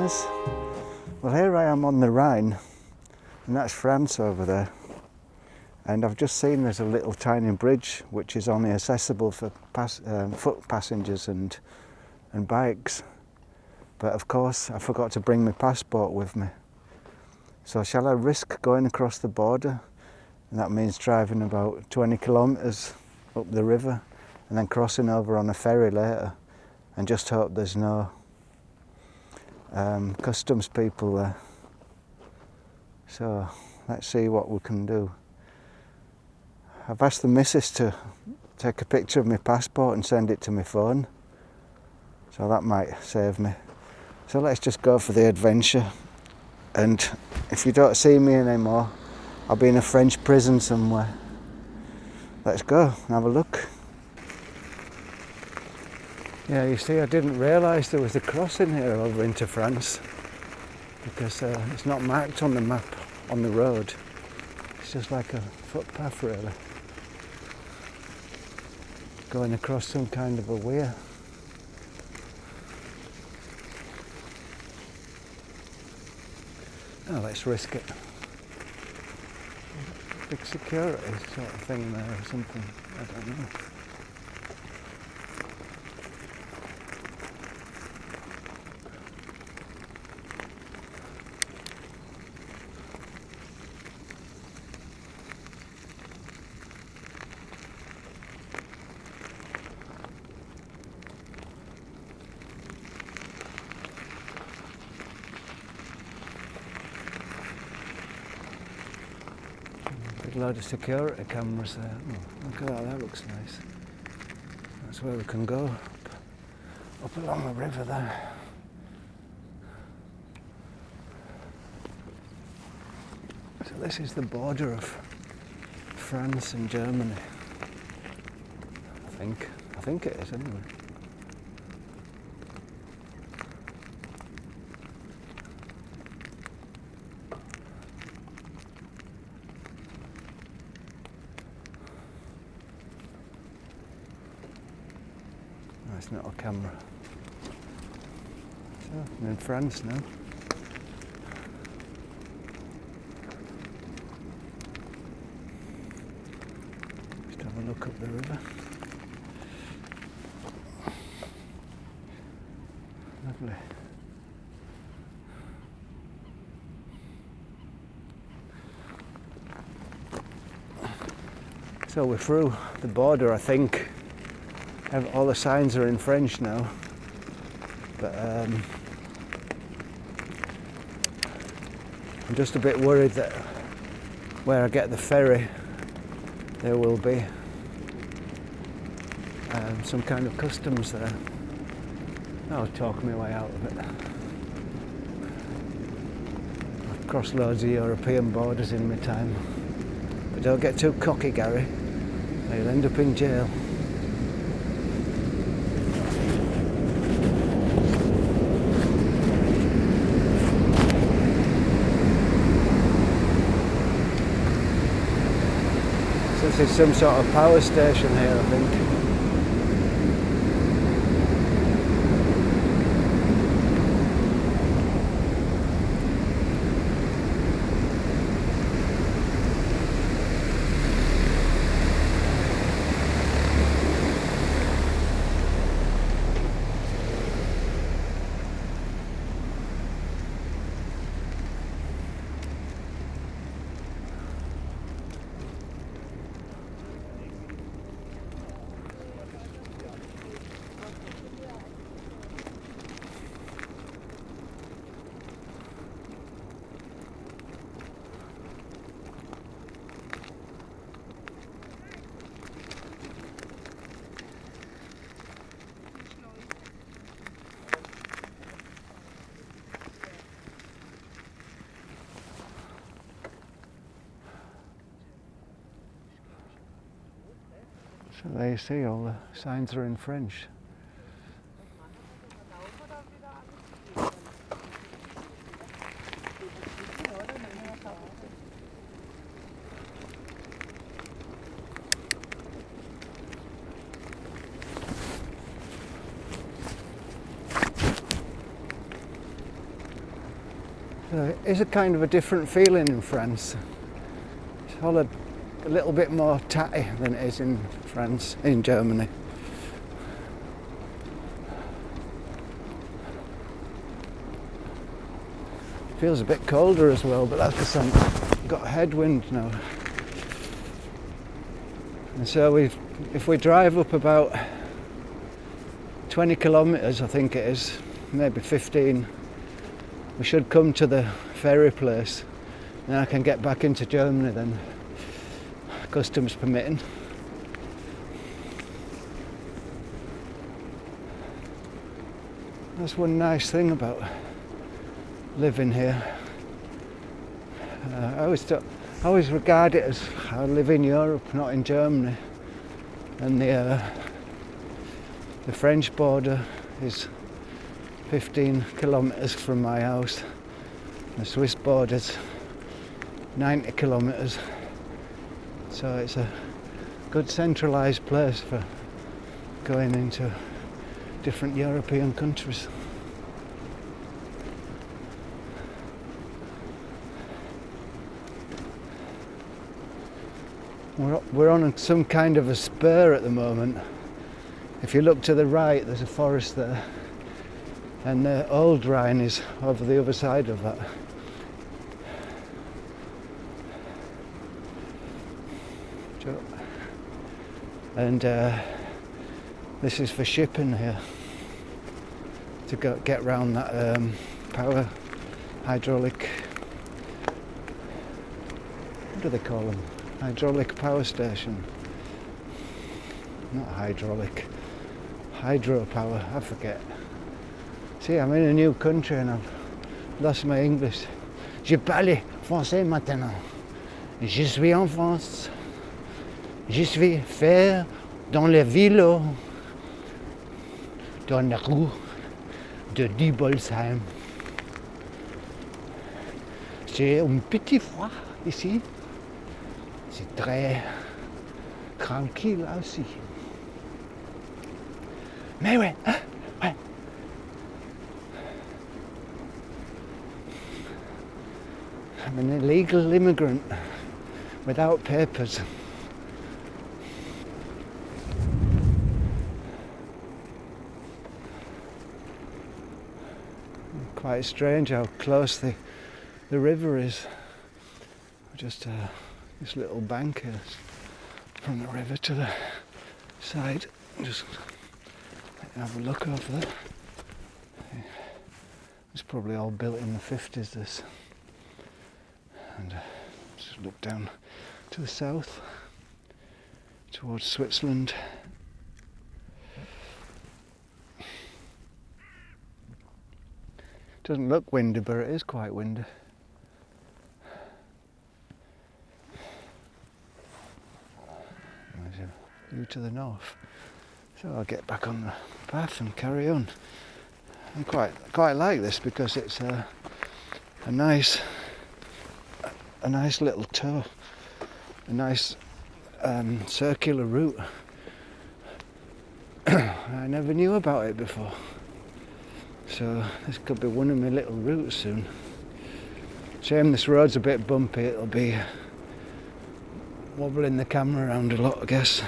listeners. Well, here I am on the Rhine, and that's France over there. And I've just seen there's a little tiny bridge which is only accessible for foot passengers and bikes. But of course, I forgot to bring my passport with me. So shall I risk going across the border? And that means driving about 20 kilometres up the river and then crossing over on a ferry later, and just hope there's no customs people there. So let's see what we can do. I've asked the missus to take a picture of my passport and send it to my phone, so that might save me. So let's just go for the adventure, and if you don't see me anymore, I'll be in a French prison somewhere. Let's go and have a look. Yeah, you see, I didn't realise there was a crossing here over into France, because it's not marked on the map on the road. It's just like a footpath really, going across some kind of a weir. Oh, let's risk it. Big security sort of thing there or something, I don't know. Big load of security cameras there. Oh, look at that, that looks nice. That's where we can go, up along the river there. So this is the border of France and Germany. I think it is anyway. It's not a camera. So I'm in France now. Just have a look up the river. Lovely. So we're through the border, I think. All the signs are in French now, but I'm just a bit worried that where I get the ferry there will be some kind of customs there. I'll talk my way out of it. I've crossed loads of European borders in my time, but don't get too cocky, Gary, or you'll end up in jail. This is some sort of power station here, I think. So there you see, all the signs are in French. So it's a kind of a different feeling in France. It's all a little bit more tatty than it is in France, in Germany. Feels a bit colder as well, but that's because I've got a headwind now. And so if we drive up about 20 kilometres, I think it is, maybe 15, we should come to the ferry place, and I can get back into Germany then, customs permitting. That's one nice thing about living here. I always regard it as I live in Europe, not in Germany, and the French border is 15 kilometres from my house. The Swiss border's 90 kilometres, so it's a good centralised place for going into different European countries. We're on some kind of a spur at the moment. If you look to the right, there's a forest there, and the old Rhine is over the other side of that. And this is for shipping here, to get round that power hydraulic, what do they call them? Hydraulic power station. Not hydraulic, hydropower, I forget. See, I'm in a new country and I've lost my English. Je parle français maintenant. Je suis en France. Je suis faire dans le vélo, dans la rue de Dibolsheim. J'ai un petit froid ici. C'est très tranquille aussi. Mais ouais, hein? Ouais. I'm an illegal immigrant without papers. Quite strange how close the river is. Just this little bank here from the river to the side. Just have a look over there. It's probably all built in the 50s, this. And just look down to the south towards Switzerland. Doesn't look windy, but it is quite windy. There's a view to the north. So I'll get back on the path and carry on. I quite like this because it's a nice little tour, a nice circular route. I never knew about it before. So this could be one of my little routes soon. Shame this road's a bit bumpy, it'll be wobbling the camera around a lot, I guess.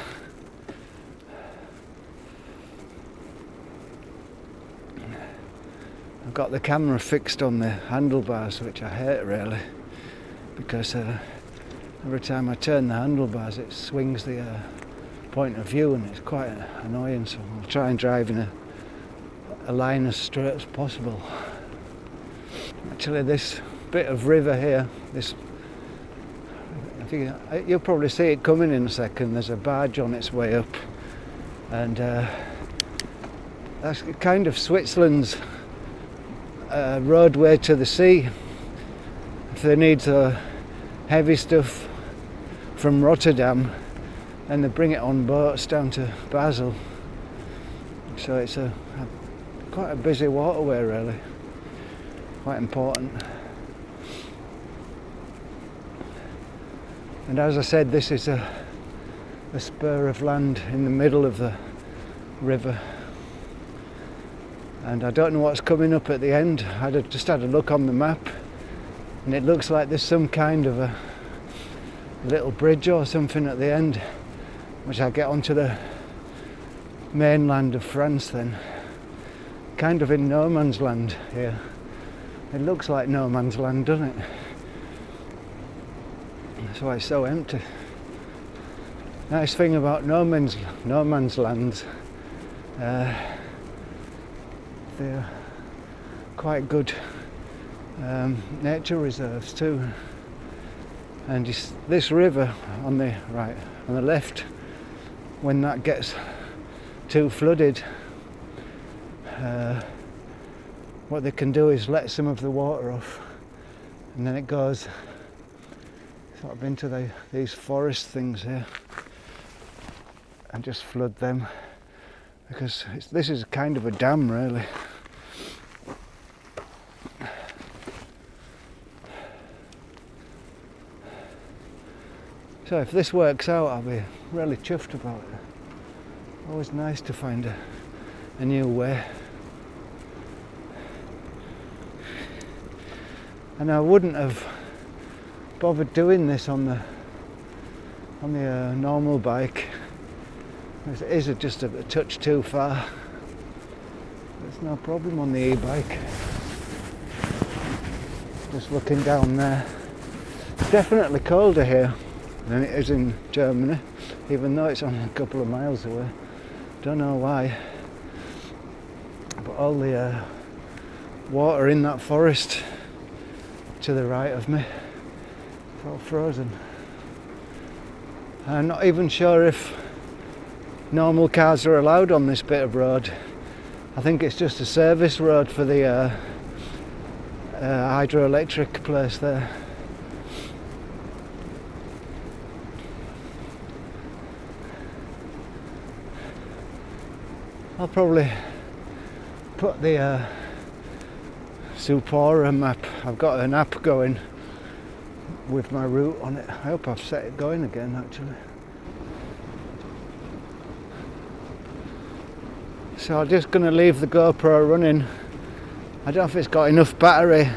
I've got the camera fixed on the handlebars, which I hate really, because every time I turn the handlebars it swings the point of view and it's quite annoying, so I'll try and drive in a line as straight as possible. Actually this bit of river here, I think you'll probably see it coming in a second. There's a barge on its way up, and that's kind of Switzerland's roadway to the sea. If they need heavy stuff from Rotterdam, then they bring it on boats down to Basel. So it's quite a busy waterway really, quite important. And as I said, this is a spur of land in the middle of the river, and I don't know what's coming up at the end. I just had a look on the map and it looks like there's some kind of a little bridge or something at the end, which I get onto the mainland of France then. Kind of in no man's land here. It looks like no man's land, doesn't it? That's why it's so empty. Nice thing about no man's lands, they're quite good nature reserves too. And this river on the right, on the left, when that gets too flooded, what they can do is let some of the water off, and then it goes sort of into these forest things here and just flood them, because this is kind of a dam really. So if this works out, I'll be really chuffed about it. Always nice to find a new way. And I wouldn't have bothered doing this on the normal bike. It is just a touch too far. There's no problem on the e-bike. Just looking down there. It's definitely colder here than it is in Germany, even though it's only a couple of miles away. Don't know why. But all the water in that forest to the right of me, it's all frozen. I'm not even sure if normal cars are allowed on this bit of road. I think it's just a service road for the hydroelectric place there. I'll probably put the Supora map. I've got an app going with my route on it. I hope I've set it going again actually. So I'm just going to leave the GoPro running. I don't know if it's got enough battery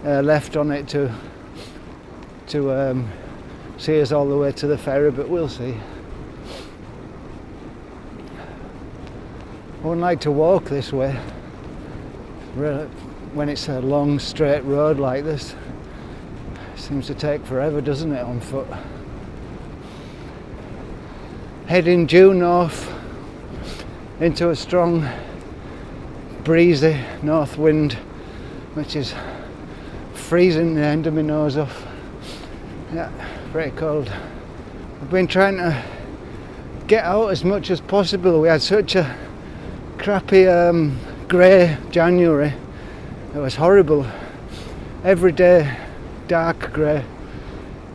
left on it to see us all the way to the ferry, but we'll see. I wouldn't like to walk this way when it's a long straight road like this. It seems to take forever, doesn't it, on foot. Heading due north into a strong breezy north wind, which is freezing the end of my nose off. Yeah, pretty cold. I've been trying to get out as much as possible. We had such a crappy grey January. It was horrible. Every day dark grey.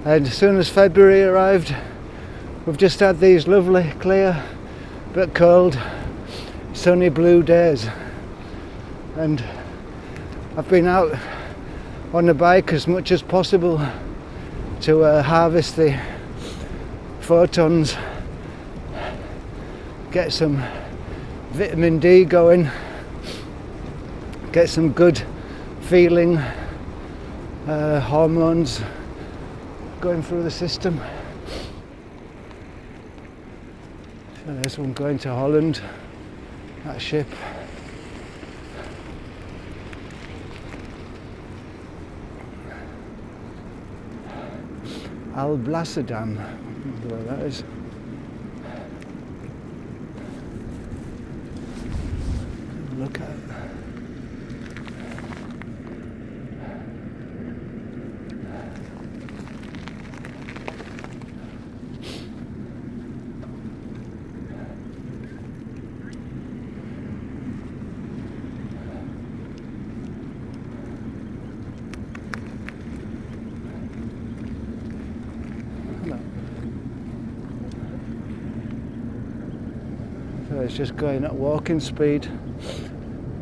And as soon as February arrived, we've just had these lovely, clear but cold, sunny blue days. And I've been out on the bike as much as possible to harvest the photons, get some vitamin D going, get some good feeling hormones going through the system. So there's one going to Holland, that ship. Alblasserdam, I don't know where that is. Look at it. So it's just going at walking speed,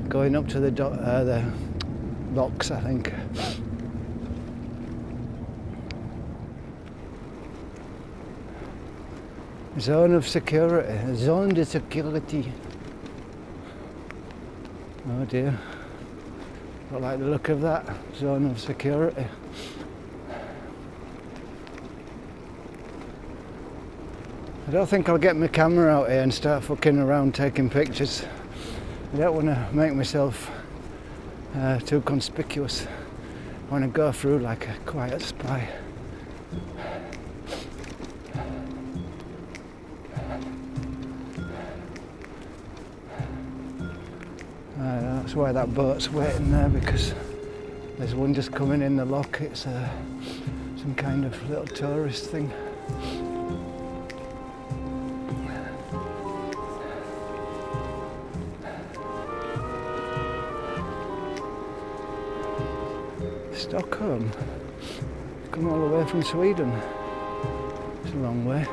going up to the locks, I think. Zone of security, zone de security. Oh dear. Don't like the look of that zone of security. I don't think I'll get my camera out here and start fucking around taking pictures. I don't want to make myself too conspicuous. I want to go through like a quiet spy. That's why that boat's waiting there, because there's one just coming in the lock. It's some kind of little tourist thing. Stockholm? Come all the way from Sweden. It's a long way.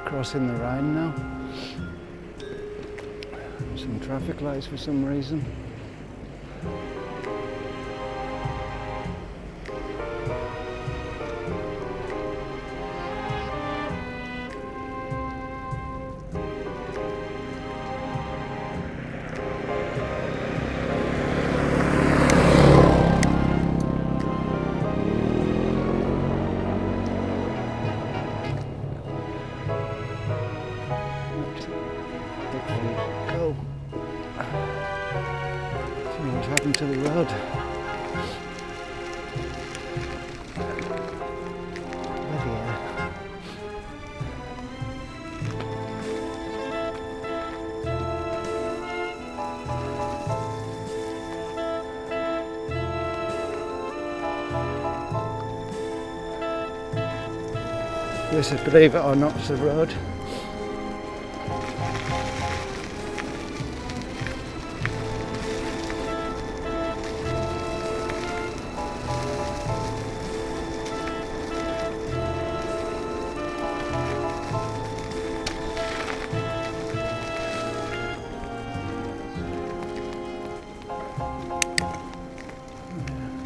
Crossing the Rhine now. Some traffic lights for some reason. Go. See what's happened to the road. This is, believe it or not, it's the road.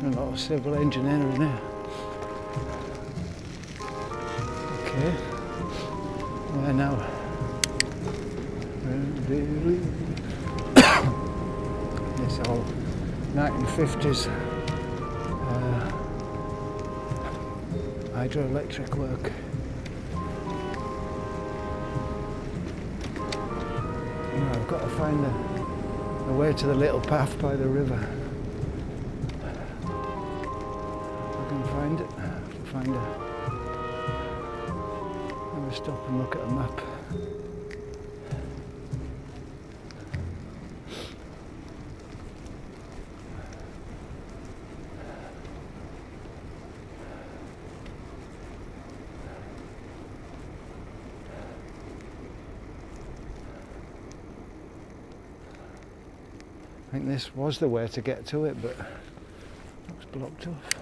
A lot of civil engineering there. Okay, where now? It's all 1950s hydroelectric work. Now I've got to find a way to the little path by the river. Find it. Find a. Let me stop and look at a map. I think this was the way to get to it, but looks blocked off.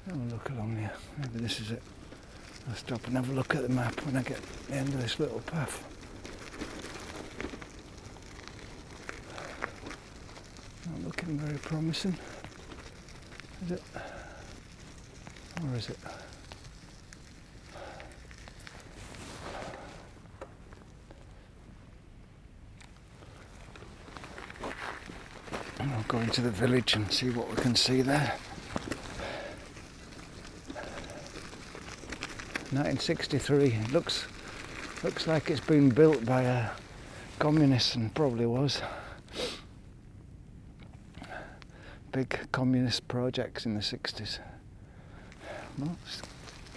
Have a look along here. Maybe this is it. I'll stop and have a look at the map when I get to the end of this little path. Not looking very promising. Is it? Or is it? I'll go into the village and see what we can see there. 1963. It looks like it's been built by a communist, and probably was. Big communist projects in the 60s. Well, it's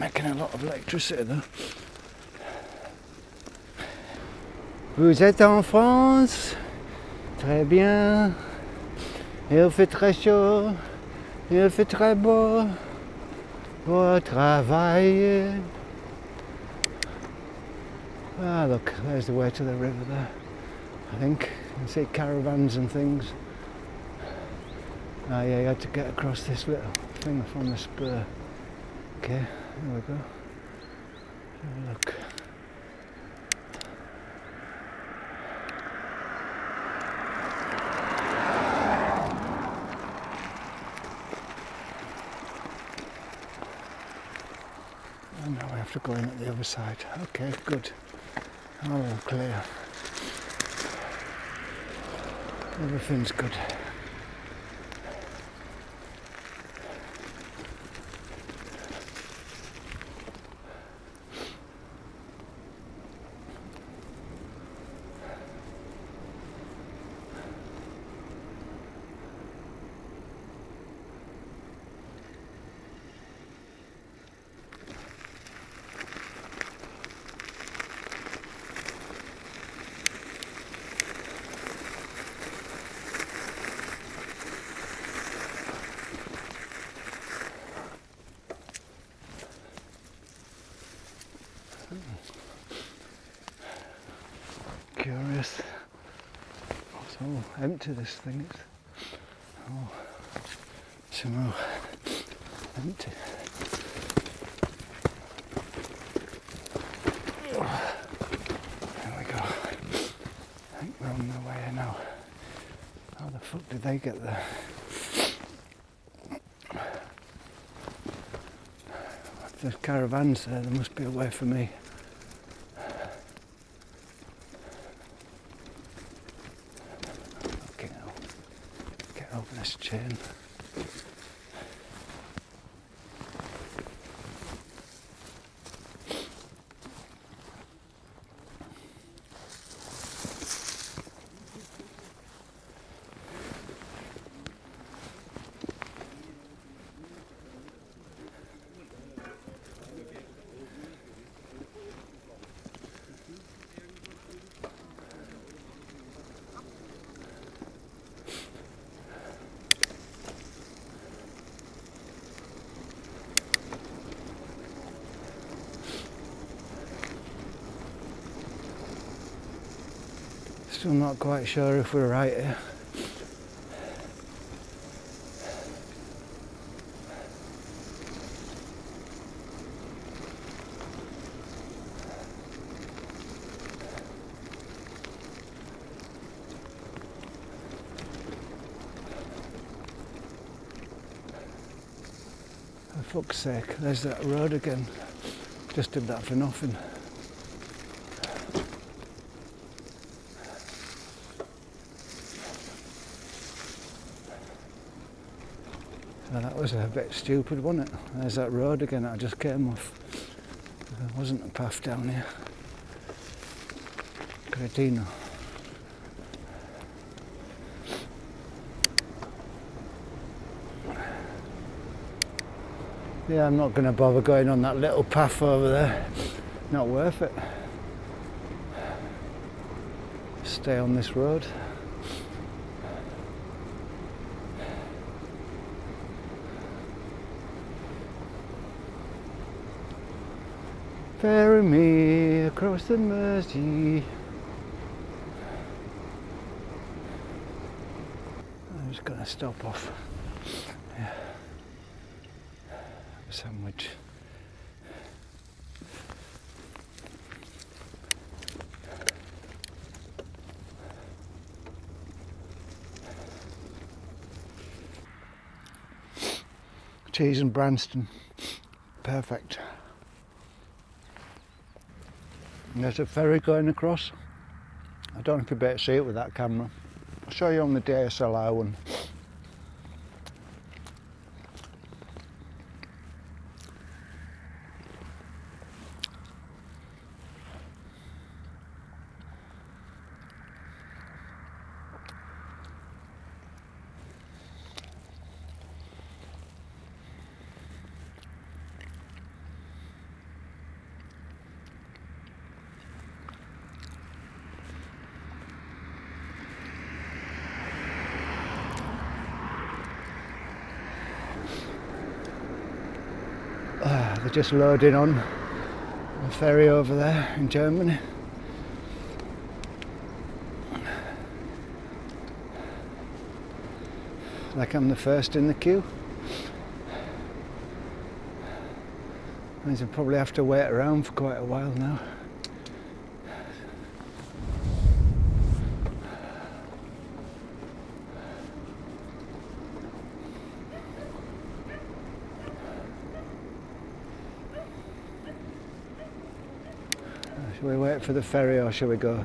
making a lot of electricity though. Vous êtes en France? Très bien. Il fait très chaud. Il fait très beau. Pour travailler. Ah, look, there's the way to the river there. I think you can see caravans and things. Ah, yeah, you had to get across this little thing from the spur. Okay, here we go. Have a look. have to go in at the other side. Okay, good. All clear. Everything's good. Curious. It's all empty, this thing is. Oh, somehow empty. There we go. I think we're on the way now. How the fuck did they get there? If there's caravans there, there must be a way for me. Open this chain. Still not quite sure if we're right here. For fuck's sake, there's that road again. Just did that for nothing. So that was a bit stupid, wasn't it? There's that road again that I just came off. There wasn't a path down here. Cretino. Yeah, I'm not going to bother going on that little path over there. Not worth it. Stay on this road. Ferry me across the Mersey. I'm just going to stop off. Yeah. A sandwich. Cheese and Branston. Perfect. And there's a ferry going across. I don't know if you better see it with that camera. I'll show you on the DSLR one. They're just loading on a ferry over there in Germany. Like I'm the first in the queue. Means I'll probably have to wait around for quite a while now. Shall we wait for the ferry or shall we go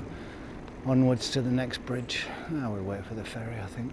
onwards to the next bridge? Oh, we'll wait for the ferry, I think.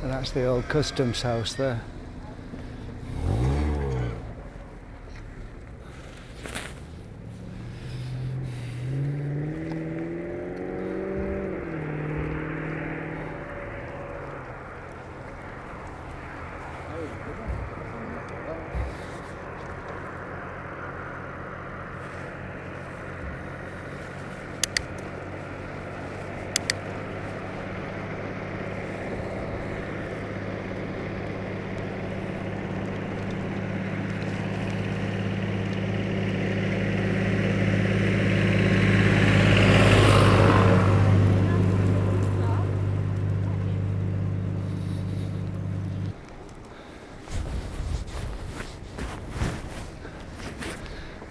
That's the old customs house there.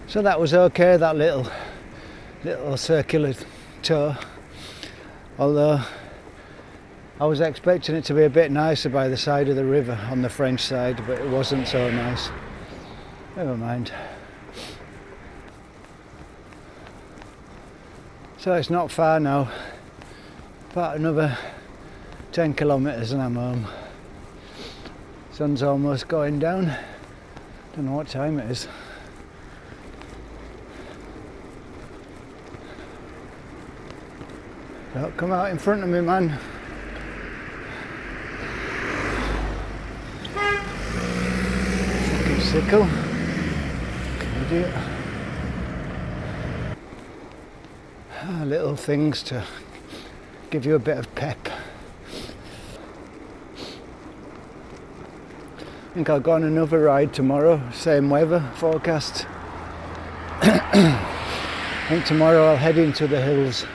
So that was okay, that little circular tour, although I was expecting it to be a bit nicer by the side of the river on the French side, but it wasn't so nice. Never mind. So it's not far now, about another 10 kilometres and I'm home. Sun's almost going down, don't know what time it is. Don't come out in front of me, man. Fucking sickle. Idiot. Little things to give you a bit of pep. I think I'll go on another ride tomorrow, same weather forecast. I think tomorrow I'll head into the hills.